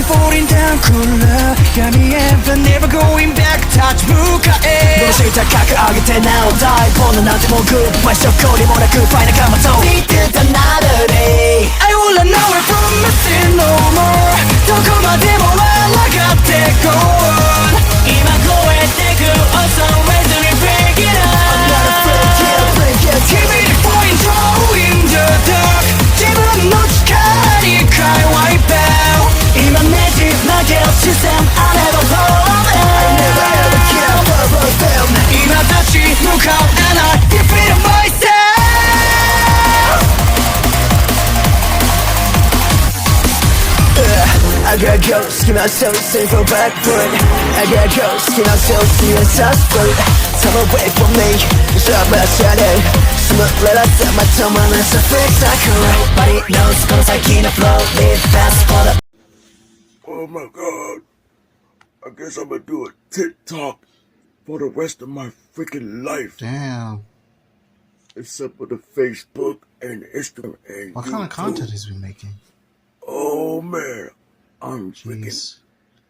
falling down cooler闇へbut never going back touch 向かえどうして高く上げてなお大ボーナなんてもうグッバイ証拠りもなくファイナルカマと Need another day I wanna know it from missing no more どこまでも抗ってこう今超えてく Also raise me break it up I'm not afraid yeah break it Give me the point throw in the dark 自分の力に変え wipe out 今ねじ曲げる視線 I never fall I never ever care for them 今立ち向かう and I defeat myself I got ghosts, keep myself safe from back foot I got ghosts, keep myself see a suspect Time away from me, stop my shadow Smooth, let us set my tongue on this fix I can Nobody knows, cause I can't flow Live fast for the Oh my god. I guess I'm gonna do a TikTok for the rest of my freaking life. Damn. Except for the Facebook and Instagram and What YouTube. kind of content has he been making? Oh man. I'm Jeez. freaking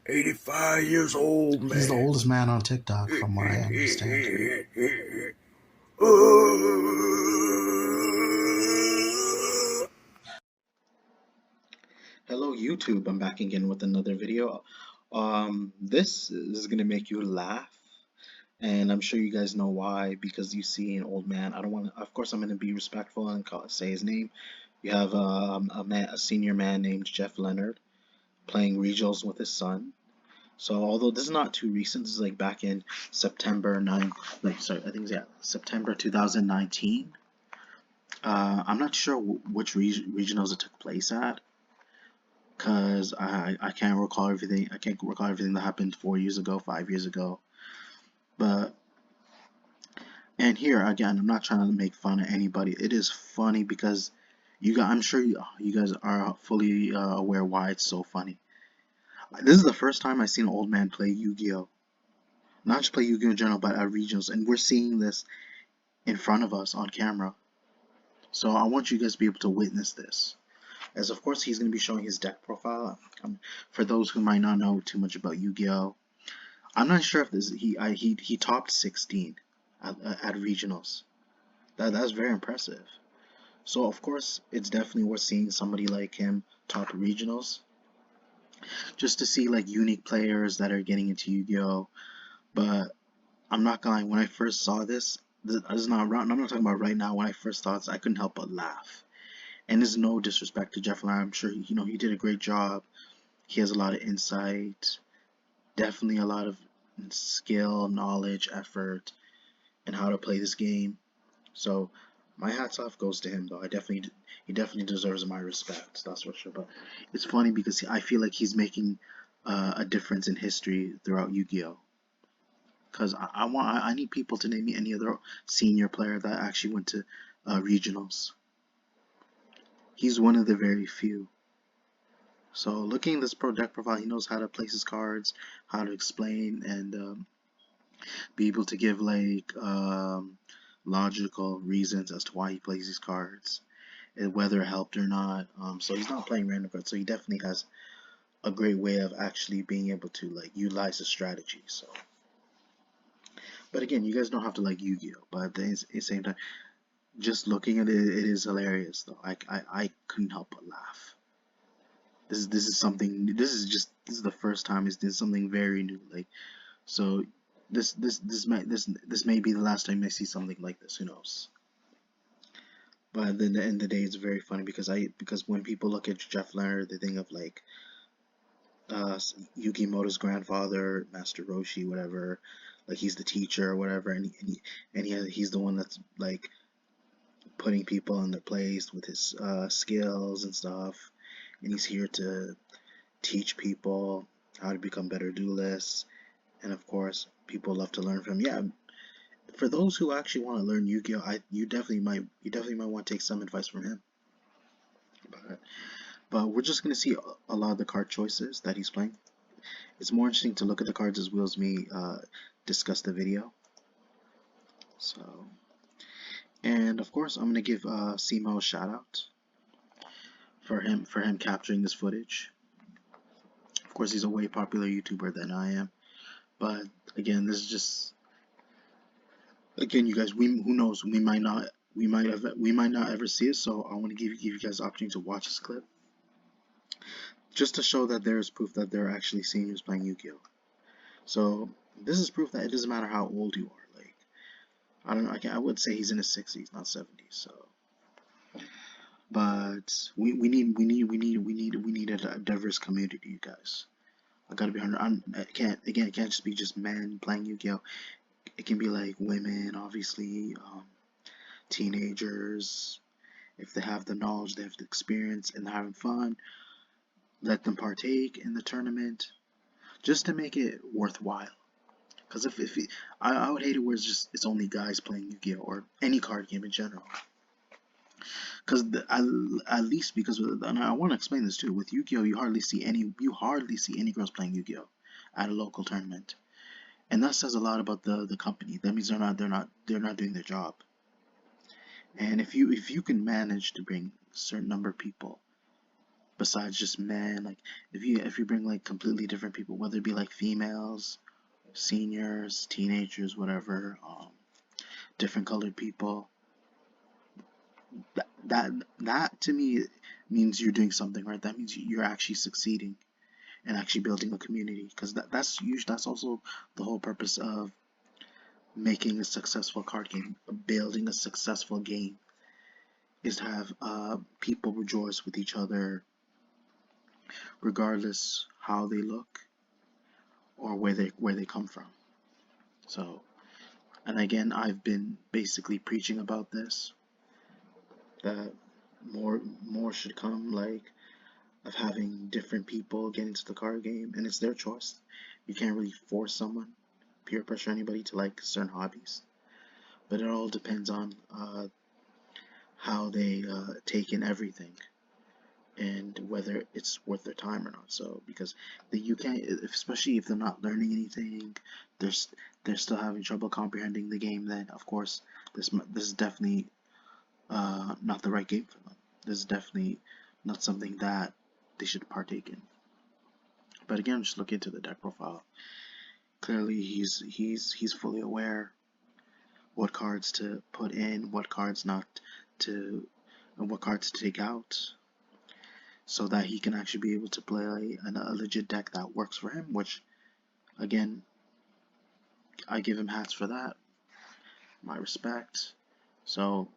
85 years old, man. He's the oldest man on TikTok, from what I understand. Hello YouTube, I'm back again with another video. This is gonna make you laugh, and I'm sure you guys know why, because you see an old man. I don't want to, of course I'm gonna be respectful and say his name. You have a senior man named Jeff Leonard playing regionals with his son. So although this is not too recent, this is like back in September 9, September 2019. I'm not sure which regionals it took place at, cause I can't recall everything. I can't recall everything that happened 4 years ago, 5 years ago. And here again, I'm not trying to make fun of anybody. It is funny because I'm sure you guys are fully aware why it's so funny. This is the first time I've seen an old man play Yu-Gi-Oh! Not just play Yu-Gi-Oh! in general, but at regionals, and we're seeing this in front of us on camera. So I want you guys to be able to witness this. As of course he's going to be showing his deck profile. For those who might not know too much about Yu-Gi-Oh! I'm not sure if he topped 16 at regionals. That's very impressive. So of course it's definitely worth seeing somebody like him top regionals, just to see like unique players that are getting into Yu-Gi-Oh! But I'm not gonna lie, when I first saw this, I'm not talking about right now. When I first saw this, I couldn't help but laugh. And there's no disrespect to Jeff Leonard. I'm sure he did a great job. He has a lot of insight, definitely a lot of skill, knowledge, effort, and how to play this game. So my hats off goes to him, though. He definitely deserves my respect. That's for sure. But it's funny because I feel like he's making a difference in history throughout Yu-Gi-Oh! Because I need people to name me any other senior player that actually went to regionals. He's one of the very few. So looking at this pro deck profile, he knows how to place his cards, how to explain, and be able to give like logical reasons as to why he plays these cards and whether it helped or not. So he's not playing random cards, so he definitely has a great way of actually being able to like utilize the strategy. So, but again, you guys don't have to like Yu-Gi-Oh, but at the same time, just looking at it, it is hilarious though. I couldn't help but laugh. This is something. This is the first time this is something very new. Like, so this may be the last time I see something like this. Who knows? But at the end of the day, it's very funny because when people look at Jeff Leonard, they think of like Yugi Moto's grandfather, Master Roshi, whatever. Like he's the teacher or whatever, and he's the one that's like putting people in their place with his skills and stuff. And he's here to teach people how to become better duelists. And of course, people love to learn from him. Yeah, for those who actually want to learn Yu-Gi-Oh, you definitely might want to take some advice from him. But we're just gonna see a lot of the card choices that he's playing. It's more interesting to look at the cards as well as me discuss the video. So, and of course, I'm gonna give Simo a shout out for him capturing this footage. Of course, he's a way popular YouTuber than I am. But again, this is just, again, you guys, who knows, we might not ever see it. So I want to give you guys the opportunity to watch this clip, just to show that there is proof that there are actually seniors playing Yu-Gi-Oh. So this is proof that it doesn't matter how old you are. Like, I don't know, I would say he's in his 60s, not 70s. So, but we need a diverse community, you guys. I gotta be 100. It can't just be just men playing Yu-Gi-Oh. It can be like women, obviously, teenagers. If they have the knowledge, they have the experience, and they're having fun, let them partake in the tournament, just to make it worthwhile. Because I would hate it where it's only guys playing Yu-Gi-Oh, or any card game in general. Because at least because and I want to explain this too. With Yu-Gi-Oh, you hardly see any girls playing Yu-Gi-Oh at a local tournament, and that says a lot about the company. That means they're not doing their job. And if you can manage to bring a certain number of people besides just men, like if you bring like completely different people, whether it be like females, seniors, teenagers, whatever, different colored people, that to me means you're doing something right. That means you're actually succeeding and actually building a community, because that's also the whole purpose of making a successful card game, building a successful game, is to have people rejoice with each other, regardless how they look or where they come from. So, and again, I've been basically preaching about this, that more should come, like, of having different people get into the card game, and it's their choice. You can't really force someone, peer pressure anybody to like certain hobbies, but it all depends on how they take in everything and whether it's worth their time or not. So because you can't, especially if they're not learning anything, they're still having trouble comprehending the game, then of course this is definitely not the right game for them. This is definitely not something that they should partake in. But again, just look into the deck profile. Clearly, he's fully aware what cards to put in, what cards not to, and what cards to take out, so that he can actually be able to play a legit deck that works for him. Which, again, I give him hats for that. My respect. So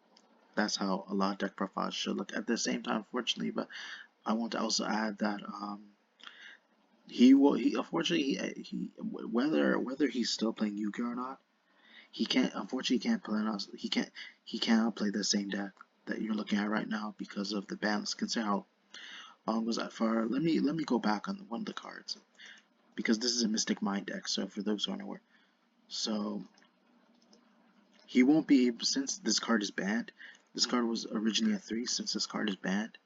that's how a lot of deck profiles should look. At the same time, unfortunately, but I want to also add that he unfortunately whether he's still playing Yu-Gi-Oh or not, he cannot play the same deck that you're looking at right now because of the balance. Consider how long was that for? Let me go back on one of the cards, because this is a Mystic Mind deck. So for those who aren't aware, so he won't be able, since this card is banned. This card was originally a 3. Since this card is banned,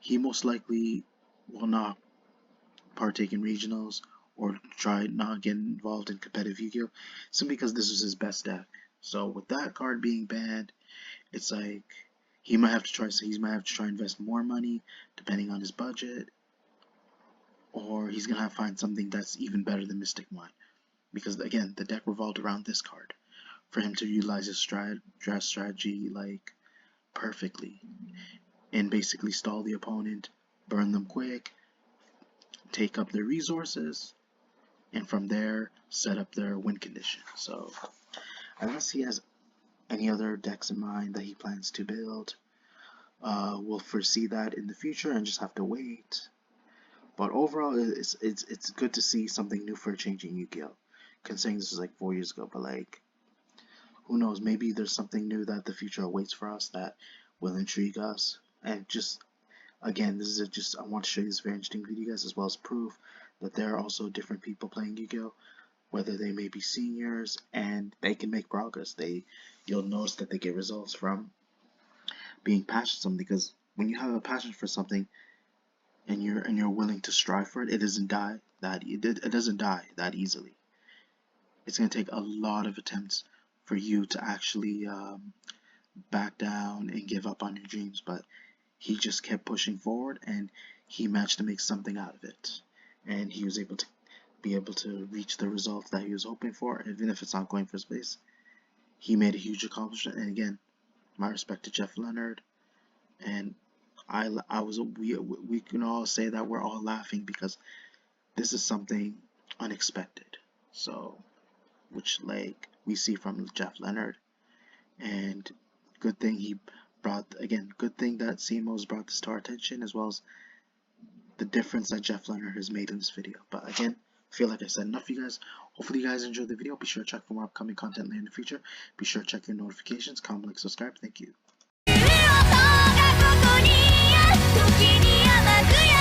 he most likely will not partake in regionals or try not get involved in competitive Yu-Gi-Oh, simply because this was his best deck. So with that card being banned, it's like he might have to try and invest more money depending on his budget, or he's gonna have to find something that's even better than Mystic Mind, because again, the deck revolved around this card for him to utilize his draft strategy like perfectly, and basically stall the opponent, burn them quick, take up their resources, and from there set up their win condition. So unless he has any other decks in mind that he plans to build, we'll foresee that in the future and just have to wait. But overall, it's good to see something new for a change in Yu-Gi-Oh, considering this was like 4 years ago. But like, who knows, maybe there's something new that the future awaits for us that will intrigue us. And just, again, this is just, I want to show you this very interesting video, guys, as well as proof that there are also different people playing Yu-Gi-Oh, whether they may be seniors, and they can make progress. You'll notice that they get results from being passionate something, because when you have a passion for something and you're willing to strive for it, it doesn't die that easily. It's going to take a lot of attempts for you to actually back down and give up on your dreams, but he just kept pushing forward, and he managed to make something out of it. and he was able to reach the results that he was hoping for, even if it's not going first place. He made a huge accomplishment, and again, my respect to Jeff Leonard. And we can all say that we're all laughing because this is something unexpected. So, which like we see from Jeff Leonard, and good thing good thing that CMO's brought this to our attention, as well as the difference that Jeff Leonard has made in this video. But again, I feel like I said enough for you guys. Hopefully you guys enjoyed the video. Be sure to check for more upcoming content later in the future. Be sure to check your notifications, comment, like, subscribe. Thank you. 時に甘く